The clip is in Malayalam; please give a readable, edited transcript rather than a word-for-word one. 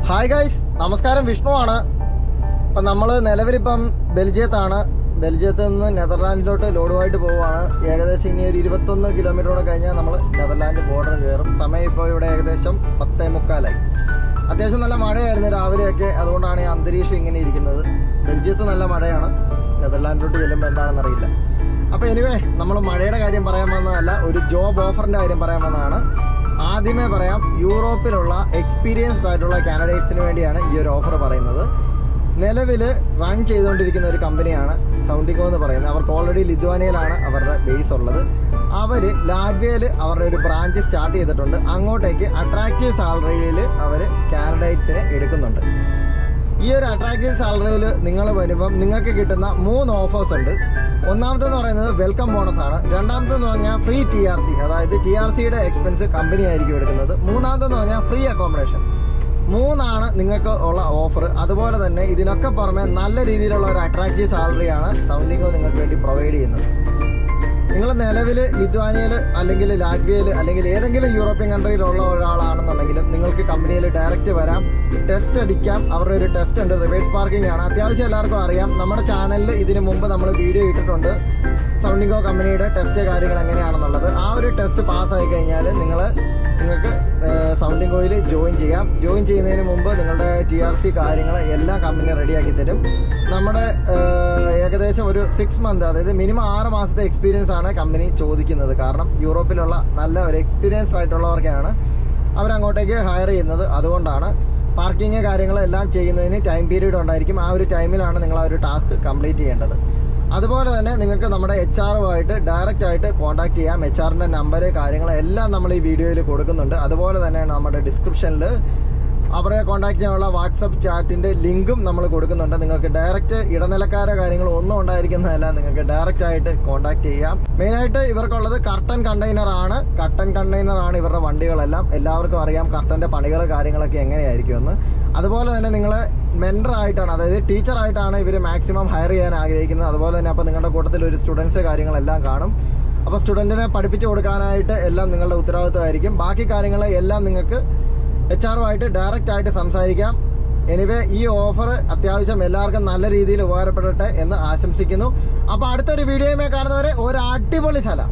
ഹായ് ഗൈസ്, നമസ്കാരം. വിഷ്ണു ആണ്. അപ്പം നമ്മൾ നിലവിലിപ്പം ബെൽജിയത്താണ്. ബെൽജിയത്ത് നിന്ന് നെതർലാൻഡിലോട്ട് ലോഡുമായിട്ട് പോവുകയാണ്. ഏകദേശം ഇനി ഒരു 21 കിലോമീറ്ററോടെ കഴിഞ്ഞാൽ നമ്മൾ നെതർലാൻഡ് ബോർഡർ കയറും. സമയം ഇപ്പോൾ ഇവിടെ ഏകദേശം 10:45. അത്യാവശ്യം നല്ല മഴയായിരുന്നു രാവിലെയൊക്കെ, അതുകൊണ്ടാണ് ഈ അന്തരീക്ഷം ഇങ്ങനെ ഇരിക്കുന്നത്. ബെൽജിയത്ത് നല്ല മഴയാണ്, നെതർലാൻഡിലോട്ട് ചെല്ലുമ്പോൾ എന്താണെന്നറിയില്ല. അപ്പോൾ എനിവേ, നമ്മൾ മഴയുടെ കാര്യം പറയാൻ വന്നതല്ല, ഒരു ജോബ് ഓഫറിൻ്റെ കാര്യം പറയാൻ വന്നതാണ്. ആദ്യമേ പറയാം, യൂറോപ്പിലുള്ള എക്സ്പീരിയൻസ്ഡ് ആയിട്ടുള്ള കാൻഡിഡേറ്റ്സിന് വേണ്ടിയാണ് ഈ ഒരു ഓഫർ പറയുന്നത്. നിലവിൽ റൺ ചെയ്തുകൊണ്ടിരിക്കുന്ന ഒരു കമ്പനിയാണ് സൗണ്ടിഗോ എന്ന് പറയുന്നത്. അവർക്ക് ഓൾറെഡി ലിത്വാനിയയിലാണ് അവരുടെ ബേസ് ഉള്ളത്. അവർ ലാറ്റ്വിയയിൽ അവരുടെ ഒരു ബ്രാഞ്ച് സ്റ്റാർട്ട് ചെയ്തിട്ടുണ്ട്. അങ്ങോട്ടേക്ക് അട്രാക്റ്റീവ് സാലറിയിൽ അവർ കാൻഡിഡേറ്റ്സിനെ എടുക്കുന്നുണ്ട്. ഈ ഒരു അട്രാക്റ്റീവ് സാലറിയിൽ നിങ്ങൾ വരുമ്പം നിങ്ങൾക്ക് കിട്ടുന്ന 3 ഓഫേഴ്സ് ഉണ്ട്. ഒന്നാമത്തെന്ന് പറയുന്നത് വെൽക്കം ബോണസ് ആണ്. രണ്ടാമത്തെന്ന് പറഞ്ഞാൽ ഫ്രീ TRC, അതായത് TRCയുടെ എക്സ്പെൻസ് കമ്പനി ആയിരിക്കും എടുക്കുന്നത്. മൂന്നാമത്തെന്ന് പറഞ്ഞാൽ ഫ്രീ അക്കോമഡേഷൻ. 3 നിങ്ങൾക്ക് ഉള്ള ഓഫർ. അതുപോലെ തന്നെ ഇതിനൊക്കെ പുറമെ നല്ല രീതിയിലുള്ള ഒരു അട്രാക്റ്റീവ് സാലറിയാണ് സൗണ്ടിഗോ നിങ്ങൾക്ക് വേണ്ടി പ്രൊവൈഡ് ചെയ്യുന്നത്. നിങ്ങൾ നിലവിൽ ലിത്വാനിയയിൽ അല്ലെങ്കിൽ ലാറ്റ്വിയയിൽ അല്ലെങ്കിൽ ഏതെങ്കിലും യൂറോപ്യൻ കൺട്രിയിലുള്ള ഒരാളാണെന്നുണ്ടെങ്കിലും നിങ്ങൾക്ക് കമ്പനിയിൽ ഡയറക്റ്റ് വരാം, ടെസ്റ്റ് അടിക്കാം. അവരുടെ ഒരു ടെസ്റ്റ് ഉണ്ട്, റിവേഴ്സ് പാർക്കിംഗ് ആണ്. അത്യാവശ്യം എല്ലാവർക്കും അറിയാം. നമ്മുടെ ചാനലിൽ ഇതിനു മുമ്പ് നമ്മൾ വീഡിയോ ഇട്ടിട്ടുണ്ട് സൗണ്ടിഗോ കമ്പനിയുടെ ടെസ്റ്റ് കാര്യങ്ങൾ എങ്ങനെയാണെന്നുള്ളത്. ആ ഒരു ടെസ്റ്റ് പാസ്സായി കഴിഞ്ഞാൽ നിങ്ങൾക്ക് സൗണ്ടിഗോയിൽ ജോയിൻ ചെയ്യാം. ജോയിൻ ചെയ്യുന്നതിന് മുമ്പ് നിങ്ങളുടെ TRC കാര്യങ്ങൾ എല്ലാം കമ്പനി റെഡിയാക്കി തരും. നമ്മുടെ ഏകദേശം ഒരു 6 മന്ത്, അതായത് മിനിമം 6 മാസത്തെ എക്സ്പീരിയൻസ് ആണ് കമ്പനി ചോദിക്കുന്നത്. കാരണം യൂറോപ്പിലുള്ള നല്ല ഒരു എക്സ്പീരിയൻസ്ഡ് ആയിട്ടുള്ളവർക്കാണ് അവരങ്ങോട്ടേക്ക് ഹയർ ചെയ്യുന്നത്. അതുകൊണ്ടാണ് പാർക്കിങ് കാര്യങ്ങളെല്ലാം ചെയ്യുന്നതിന് ടൈം പീരീഡ് ഉണ്ടായിരിക്കും. ആ ഒരു ടൈമിലാണ് നിങ്ങൾ ആ ഒരു ടാസ്ക് കംപ്ലീറ്റ് ചെയ്യേണ്ടത്. അതുപോലെ തന്നെ നിങ്ങൾക്ക് നമ്മുടെ HR-ഉമായിട്ട് ഡയറക്റ്റ് ആയിട്ട് കോൺടാക്ട് ചെയ്യാം. HR-ൻ്റെ നമ്പർ കാര്യങ്ങളെല്ലാം നമ്മൾ ഈ വീഡിയോയിൽ കൊടുക്കുന്നുണ്ട്. അതുപോലെ തന്നെ നമ്മുടെ ഡിസ്ക്രിപ്ഷനിൽ അവരെ കോൺടാക്ട് ചെയ്യാനുള്ള വാട്സപ്പ് ചാറ്റിൻ്റെ ലിങ്കും നമ്മൾ കൊടുക്കുന്നുണ്ട്. നിങ്ങൾക്ക് ഡയറക്റ്റ് ഇടനിലക്കാരോ കാര്യങ്ങളോ ഒന്നും ഉണ്ടായിരിക്കുന്നതല്ല, നിങ്ങൾക്ക് ഡയറക്റ്റ് ആയിട്ട് കോൺടാക്ട് ചെയ്യാം. മെയിനായിട്ട് ഇവർക്കുള്ളത് കർട്ടൻ കണ്ടെയ്നർ ആണ്. ഇവരുടെ വണ്ടികളെല്ലാം. എല്ലാവർക്കും അറിയാം കർട്ടൻ്റെ പണികൾ കാര്യങ്ങളൊക്കെ എങ്ങനെയായിരിക്കുമെന്ന്. അതുപോലെ തന്നെ നിങ്ങളെ മെൻറ്ററായിട്ടാണ്, അതായത് ടീച്ചറായിട്ടാണ് ഇവർ മാക്സിമം ഹയർ ചെയ്യാൻ ആഗ്രഹിക്കുന്നത്. അതുപോലെ തന്നെ അപ്പോൾ നിങ്ങളുടെ കൂട്ടത്തിൽ ഒരു സ്റ്റുഡൻസ് കാര്യങ്ങളെല്ലാം കാണും. അപ്പോൾ സ്റ്റുഡൻറ്റിനെ പഠിപ്പിച്ചു കൊടുക്കാനായിട്ട് എല്ലാം നിങ്ങളുടെ ഉത്തരവാദിത്വമായിരിക്കും. ബാക്കി കാര്യങ്ങൾ എല്ലാം നിങ്ങൾക്ക് HR-ഉമായിട്ട് ഡയറക്റ്റ് ആയിട്ട് സംസാരിക്കാം. എനിവേ, ഈ ഓഫർ അത്യാവശ്യം എല്ലാവർക്കും നല്ല രീതിയിൽ ഉപകാരപ്പെടട്ടെ എന്ന് ആശംസിക്കുന്നു. അപ്പോൾ അടുത്തൊരു വീഡിയോയുമായി കാണുന്നവരെ ഒരു അടിപൊളി സ്ഥലം.